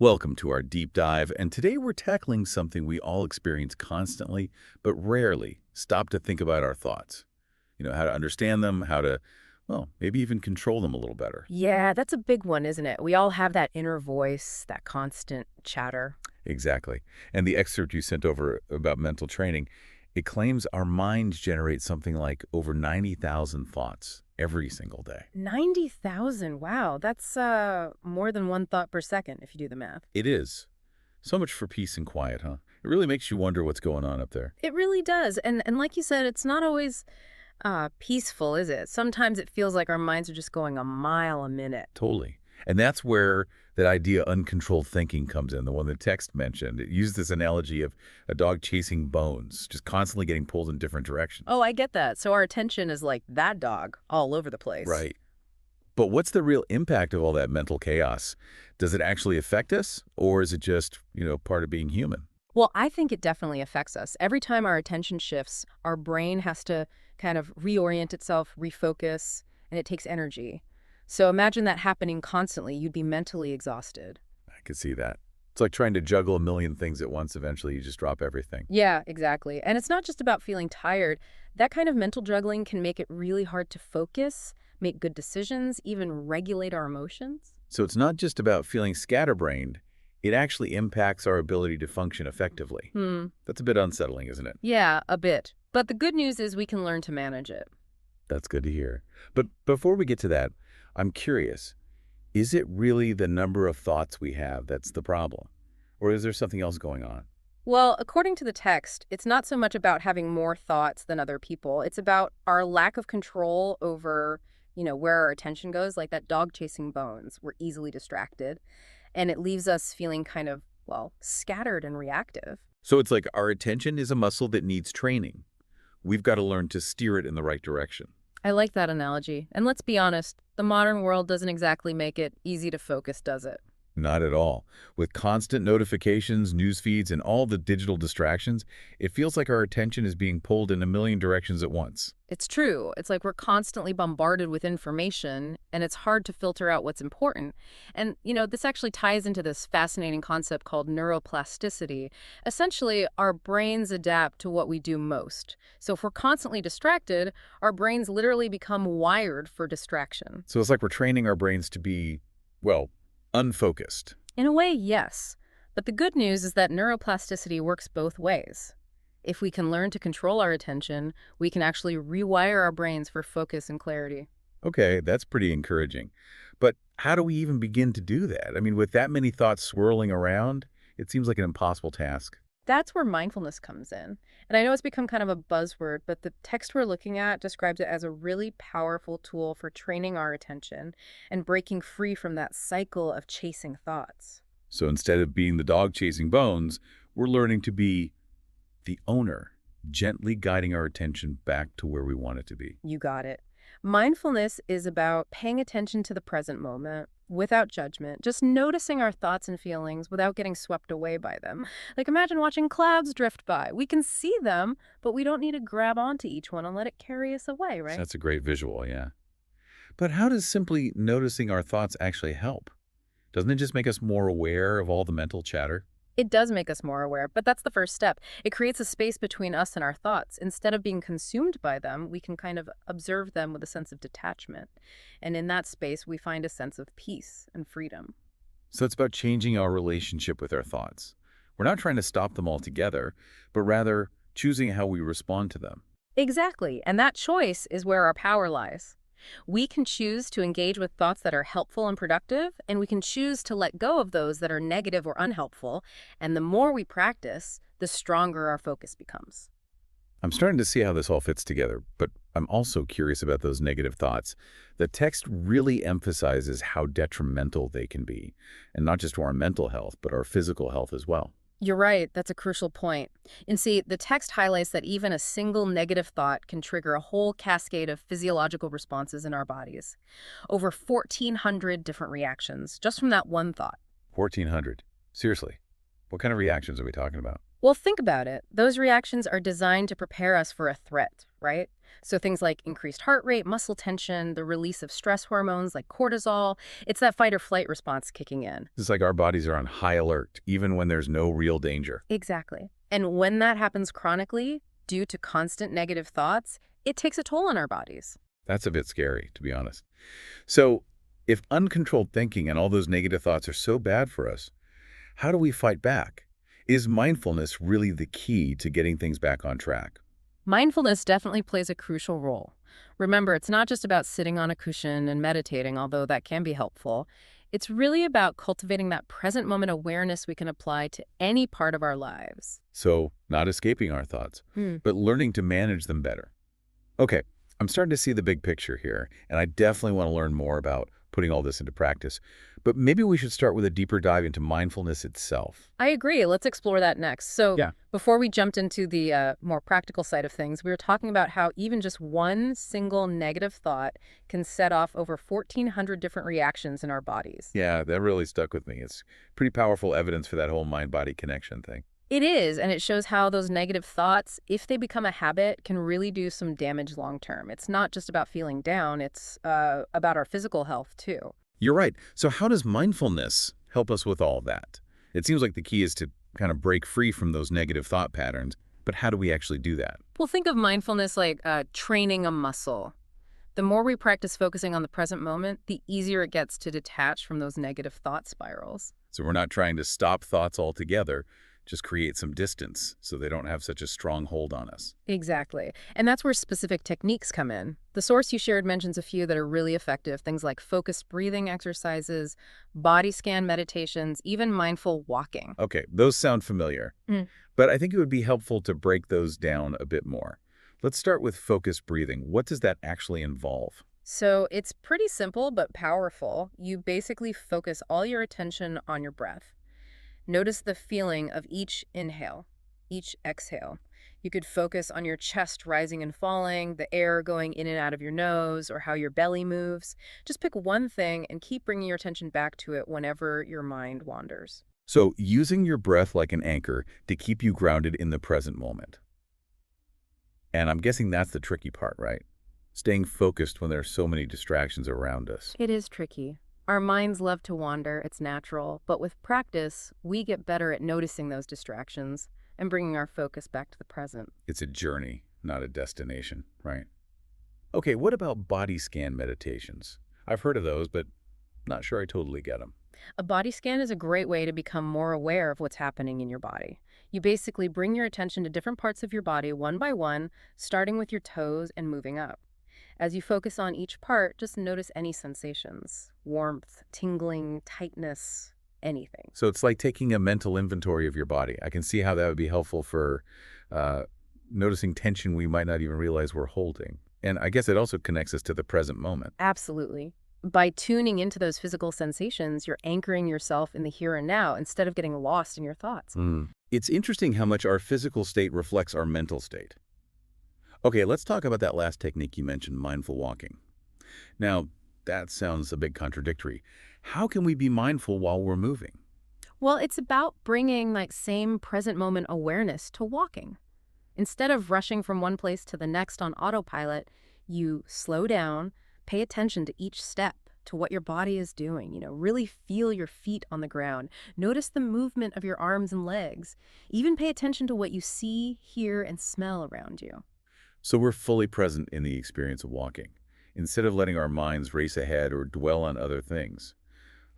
Welcome to our deep dive, and today we're tackling something we all experience constantly, but rarely stop to think about our thoughts. How to understand them, how to, well, maybe even control them a little better. Yeah, that's a big one, isn't it? We all have that inner voice, that constant chatter. Exactly. And the excerpt you sent over about mental training, it claims our minds generate something like over 90,000 thoughts every single day. 90,000. Wow, that's more than one thought per second if you do the math. It is. So much for peace and quiet, huh? It really makes you wonder what's going on up there. It really does. And like you said, it's not always peaceful, is it? Sometimes it feels like our minds are just going a mile a minute. Totally. And that's where that idea uncontrolled thinking comes in, the one the text mentioned. It used this analogy of a dog chasing bones, just constantly getting pulled in different directions. Oh, I get that. So our attention is like that dog all over the place. Right. But what's the real impact of all that mental chaos? Does it actually affect us, or is it just, part of being human? Well, I think it definitely affects us. Every time our attention shifts, our brain has to kind of reorient itself, refocus, and it takes energy. So imagine that happening constantly. You'd be mentally exhausted. I could see that. It's like trying to juggle a million things at once. Eventually, you just drop everything. Yeah, exactly. And it's not just about feeling tired. That kind of mental juggling can make it really hard to focus, make good decisions, even regulate our emotions. So it's not just about feeling scatterbrained. It actually impacts our ability to function effectively. Hmm. That's a bit unsettling, isn't it? Yeah, a bit. But the good news is we can learn to manage it. That's good to hear. But before we get to that, I'm curious, is it really the number of thoughts we have that's the problem? Or is there something else going on? Well, according to the text, it's not so much about having more thoughts than other people. It's about our lack of control over, where our attention goes, like that dog chasing bones. We're easily distracted, and it leaves us feeling kind of, well, scattered and reactive. So it's like our attention is a muscle that needs training. We've got to learn to steer it in the right direction. I like that analogy. And let's be honest, the modern world doesn't exactly make it easy to focus, does it? Not at all. With constant notifications, news feeds, and all the digital distractions, it feels like our attention is being pulled in a million directions at once. It's true. It's like we're constantly bombarded with information, and it's hard to filter out what's important. And, this actually ties into this fascinating concept called neuroplasticity. Essentially, our brains adapt to what we do most. So if we're constantly distracted, our brains literally become wired for distraction. So it's like we're training our brains to be, well, unfocused. In a way, yes. But the good news is that neuroplasticity works both ways. If we can learn to control our attention, we can actually rewire our brains for focus and clarity. Okay, that's pretty encouraging. But how do we even begin to do that? I mean, with that many thoughts swirling around, it seems like an impossible task. That's where mindfulness comes in. And I know it's become kind of a buzzword, but the text we're looking at describes it as a really powerful tool for training our attention and breaking free from that cycle of chasing thoughts. So instead of being the dog chasing bones, we're learning to be the owner, gently guiding our attention back to where we want it to be. You got it. Mindfulness is about paying attention to the present moment without judgment, just noticing our thoughts and feelings without getting swept away by them. Like imagine watching clouds drift by. We can see them, but we don't need to grab onto each one and let it carry us away, right? That's a great visual, yeah. But how does simply noticing our thoughts actually help? Doesn't it just make us more aware of all the mental chatter? It does make us more aware, but that's the first step. It creates a space between us and our thoughts. Instead of being consumed by them, we can kind of observe them with a sense of detachment. And in that space, we find a sense of peace and freedom. So it's about changing our relationship with our thoughts. We're not trying to stop them altogether, but rather choosing how we respond to them. Exactly. And that choice is where our power lies. We can choose to engage with thoughts that are helpful and productive, and we can choose to let go of those that are negative or unhelpful. And the more we practice, the stronger our focus becomes. I'm starting to see how this all fits together, but I'm also curious about those negative thoughts. The text really emphasizes how detrimental they can be, and not just to our mental health, but our physical health as well. You're right. That's a crucial point. And see, the text highlights that even a single negative thought can trigger a whole cascade of physiological responses in our bodies. Over 1,400 different reactions just from that one thought. 1,400. Seriously, what kind of reactions are we talking about? Well, think about it. Those reactions are designed to prepare us for a threat, right? So things like increased heart rate, muscle tension, the release of stress hormones like cortisol, it's that fight or flight response kicking in. It's like our bodies are on high alert, even when there's no real danger. Exactly. And when that happens chronically, due to constant negative thoughts, it takes a toll on our bodies. That's a bit scary, to be honest. So, if uncontrolled thinking and all those negative thoughts are so bad for us, how do we fight back? Is mindfulness really the key to getting things back on track? Mindfulness definitely plays a crucial role. Remember, it's not just about sitting on a cushion and meditating, although that can be helpful. It's really about cultivating that present moment awareness we can apply to any part of our lives. So, not escaping our thoughts, Hmm. but learning to manage them better. Okay, I'm starting to see the big picture here, and I definitely want to learn more about putting all this into practice. But maybe we should start with a deeper dive into mindfulness itself. I agree. Let's explore that next. So, Yeah. before we jumped into the more practical side of things, we were talking about how even just one single negative thought can set off over 1,400 different reactions in our bodies. Yeah, that really stuck with me. It's pretty powerful evidence for that whole mind-body connection thing. It is, and it shows how those negative thoughts, if they become a habit, can really do some damage long term. It's not just about feeling down, it's about our physical health, too. You're right. So how does mindfulness help us with all that? It seems like the key is to kind of break free from those negative thought patterns, but how do we actually do that? Well, think of mindfulness like training a muscle. The more we practice focusing on the present moment, the easier it gets to detach from those negative thought spirals. So we're not trying to stop thoughts altogether, just create some distance so they don't have such a strong hold on us. Exactly. And that's where specific techniques come in. The source you shared mentions a few that are really effective, things like focused breathing exercises, body scan meditations, even mindful walking. Okay, those sound familiar, Mm. but I think it would be helpful to break those down a bit more. Let's start with focused breathing. What does that actually involve? So it's pretty simple but powerful. You basically focus all your attention on your breath. Notice the feeling of each inhale, each exhale. You could focus on your chest rising and falling, the air going in and out of your nose, or how your belly moves. Just pick one thing and keep bringing your attention back to it whenever your mind wanders. So using your breath like an anchor to keep you grounded in the present moment. And I'm guessing that's the tricky part, right? Staying focused when there are so many distractions around us. It is tricky. Our minds love to wander, it's natural, but with practice, we get better at noticing those distractions and bringing our focus back to the present. It's a journey, not a destination, right? Okay, what about body scan meditations? I've heard of those, but not sure I totally get them. A body scan is a great way to become more aware of what's happening in your body. You basically bring your attention to different parts of your body one by one, starting with your toes and moving up. As you focus on each part, just notice any sensations: warmth, tingling, tightness, anything. So it's like taking a mental inventory of your body. I can see how that would be helpful for uh, noticing tension we might not even realize we're holding. And I guess it also connects us to the present moment. Absolutely. By tuning into those physical sensations, you're anchoring yourself in the here and now instead of getting lost in your thoughts. It's interesting how much our physical state reflects our mental state. Okay, let's talk about that last technique you mentioned, mindful walking. Now, that sounds a bit contradictory. How can we be mindful while we're moving? Well, it's about bringing same present moment awareness to walking. Instead of rushing from one place to the next on autopilot, you slow down, pay attention to each step, to what your body is doing. Really feel your feet on the ground. Notice the movement of your arms and legs. Even pay attention to what you see, hear, and smell around you. So we're fully present in the experience of walking, instead of letting our minds race ahead or dwell on other things.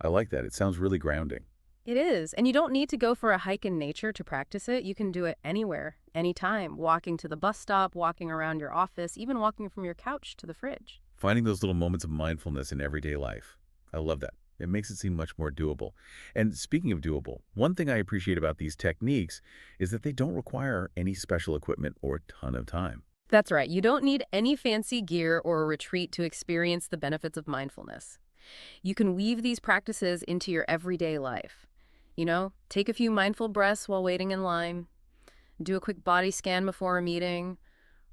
I like that. It sounds really grounding. It is, and you don't need to go for a hike in nature to practice it. You can do it anywhere, anytime, walking to the bus stop, walking around your office, even walking from your couch to the fridge. Finding those little moments of mindfulness in everyday life. I love that. It makes it seem much more doable. And speaking of doable, one thing I appreciate about these techniques is that they don't require any special equipment or a ton of time. That's right. You don't need any fancy gear or a retreat to experience the benefits of mindfulness. You can weave these practices into your everyday life. Take a few mindful breaths while waiting in line, do a quick body scan before a meeting,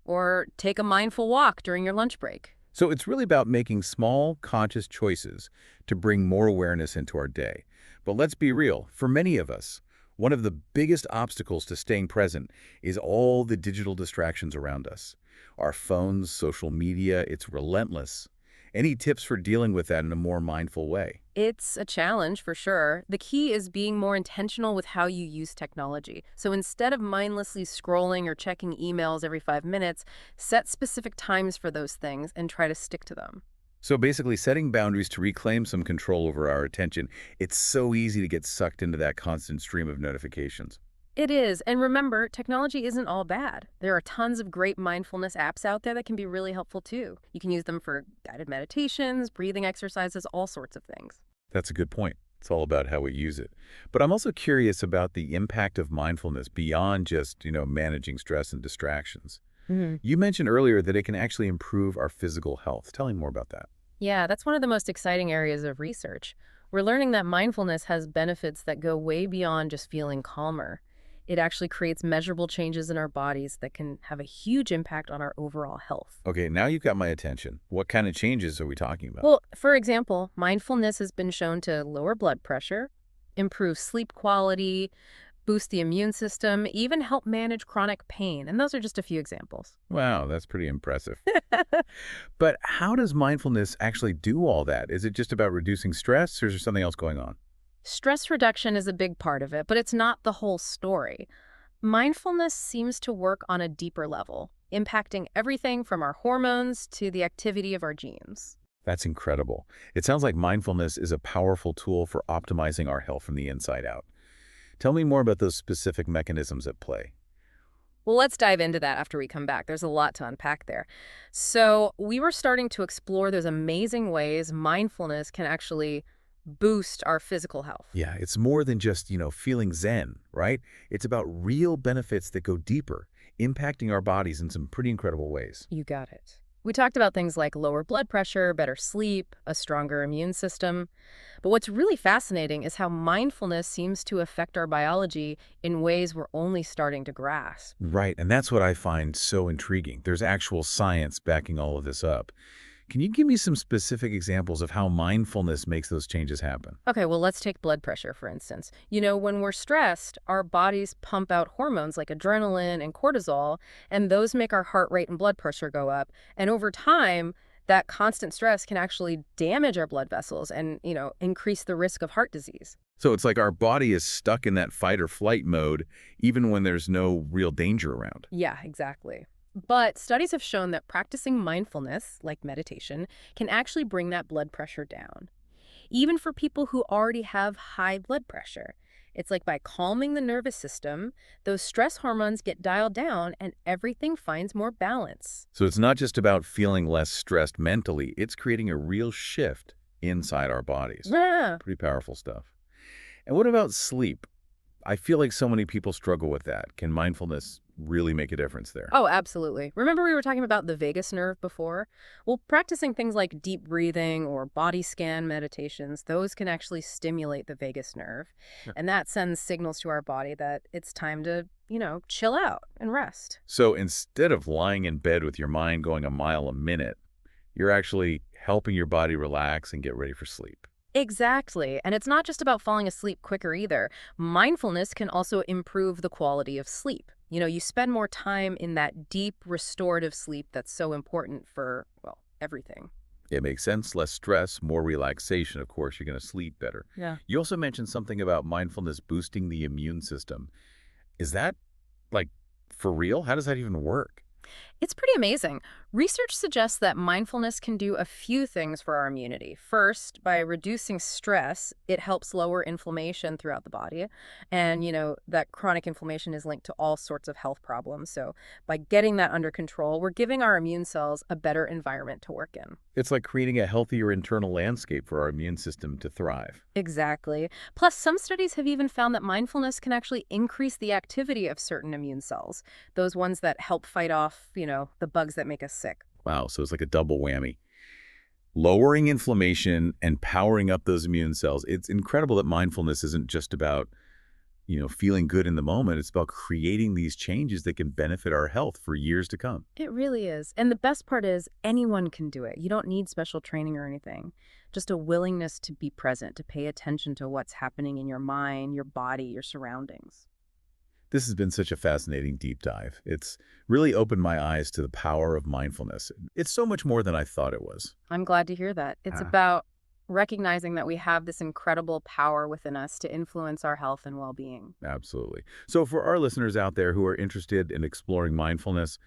or take a mindful walk during your lunch break. So it's really about making small, conscious choices to bring more awareness into our day. But let's be real, for many of us, One of the biggest obstacles to staying present is all the digital distractions around us. Our phones, social media, it's relentless. Any tips for dealing with that in a more mindful way? It's a challenge for sure. The key is being more intentional with how you use technology. So instead of mindlessly scrolling or checking emails every 5 minutes, set specific times for those things and try to stick to them. So basically, setting boundaries to reclaim some control over our attention. It's so easy to get sucked into that constant stream of notifications. It is. And remember, technology isn't all bad. There are tons of great mindfulness apps out there that can be really helpful too. You can use them for guided meditations, breathing exercises, all sorts of things. That's a good point. It's all about how we use it. But I'm also curious about the impact of mindfulness beyond just, managing stress and distractions. You mentioned earlier that it can actually improve our physical health. Tell me more about that. Yeah, that's one of the most exciting areas of research. We're learning that mindfulness has benefits that go way beyond just feeling calmer. It actually creates measurable changes in our bodies that can have a huge impact on our overall health. Okay, now you've got my attention. What kind of changes are we talking about? Well, for example, mindfulness has been shown to lower blood pressure, improve sleep quality, boost the immune system, even help manage chronic pain. And those are just a few examples. Wow, that's pretty impressive. But how does mindfulness actually do all that? Is it just about reducing stress, or is there something else going on? Stress reduction is a big part of it, but it's not the whole story. Mindfulness seems to work on a deeper level, impacting everything from our hormones to the activity of our genes. That's incredible. It sounds like mindfulness is a powerful tool for optimizing our health from the inside out. Tell me more about those specific mechanisms at play. Well, let's dive into that after we come back. There's a lot to unpack there. So, we were starting to explore those amazing ways mindfulness can actually boost our physical health. Yeah, it's more than just, feeling zen, right? It's about real benefits that go deeper, impacting our bodies in some pretty incredible ways. You got it. We talked about things like lower blood pressure, better sleep, a stronger immune system. But what's really fascinating is how mindfulness seems to affect our biology in ways we're only starting to grasp. Right, and that's what I find so intriguing. There's actual science backing all of this up. Can you give me some specific examples of how mindfulness makes those changes happen? Okay, well, let's take blood pressure, for instance. When we're stressed, our bodies pump out hormones like adrenaline and cortisol, and those make our heart rate and blood pressure go up. And over time, that constant stress can actually damage our blood vessels and, increase the risk of heart disease. So it's like our body is stuck in that fight or flight mode, even when there's no real danger around. Yeah, exactly. But studies have shown that practicing mindfulness, like meditation, can actually bring that blood pressure down, even for people who already have high blood pressure. It's like by calming the nervous system, those stress hormones get dialed down and everything finds more balance. So it's not just about feeling less stressed mentally, it's creating a real shift inside our bodies. Yeah. Pretty powerful stuff. And what about sleep? I feel like so many people struggle with that. Can mindfulness really make a difference there? Oh, absolutely. Remember we were talking about the vagus nerve before? Well, practicing things like deep breathing or body scan meditations, those can actually stimulate the vagus nerve. Yeah. And that sends signals to our body that it's time to, chill out and rest. So instead of lying in bed with your mind going a mile a minute, you're actually helping your body relax and get ready for sleep. Exactly. And it's not just about falling asleep quicker either. Mindfulness can also improve the quality of sleep. You spend more time in that deep restorative sleep that's so important for, well, everything. It makes sense. Less stress, more relaxation. Of course, you're going to sleep better. Yeah. You also mentioned something about mindfulness boosting the immune system. Is that, like, for real? How does that even work? It's pretty amazing. Research suggests that mindfulness can do a few things for our immunity. First, by reducing stress, it helps lower inflammation throughout the body. And, that chronic inflammation is linked to all sorts of health problems. So by getting that under control, we're giving our immune cells a better environment to work in. It's like creating a healthier internal landscape for our immune system to thrive. Exactly. Plus, some studies have even found that mindfulness can actually increase the activity of certain immune cells, those ones that help fight off, the bugs that make us sick. Wow, so it's like a double whammy. Lowering inflammation and powering up those immune cells. It's incredible that mindfulness isn't just about feeling good in the moment. It's about creating these changes that can benefit our health for years to come. It really is. And the best part is anyone can do it. You don't need special training or anything. Just a willingness to be present, to pay attention to what's happening in your mind, your body, your surroundings. This has been such a fascinating deep dive. It's really opened my eyes to the power of mindfulness. It's so much more than I thought it was. I'm glad to hear that. It's Ah, about recognizing that we have this incredible power within us to influence our health and well-being. absolutely. So for our listeners out there who are interested in exploring mindfulness,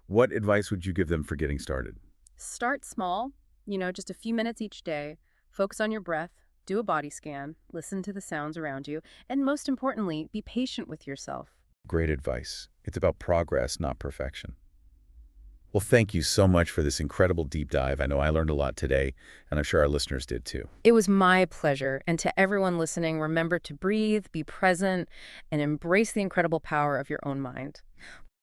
what advice would you give them for getting started? Start small, just a few minutes each day. Focus on your breath, do a body scan, listen to the sounds around you, and most importantly, be patient with yourself. Great advice. It's about progress, not perfection. Well, thank you so much for this incredible deep dive. I know I learned a lot today, and I'm sure our listeners did too. It was my pleasure. And to everyone listening, remember to breathe, be present, and embrace the incredible power of your own mind.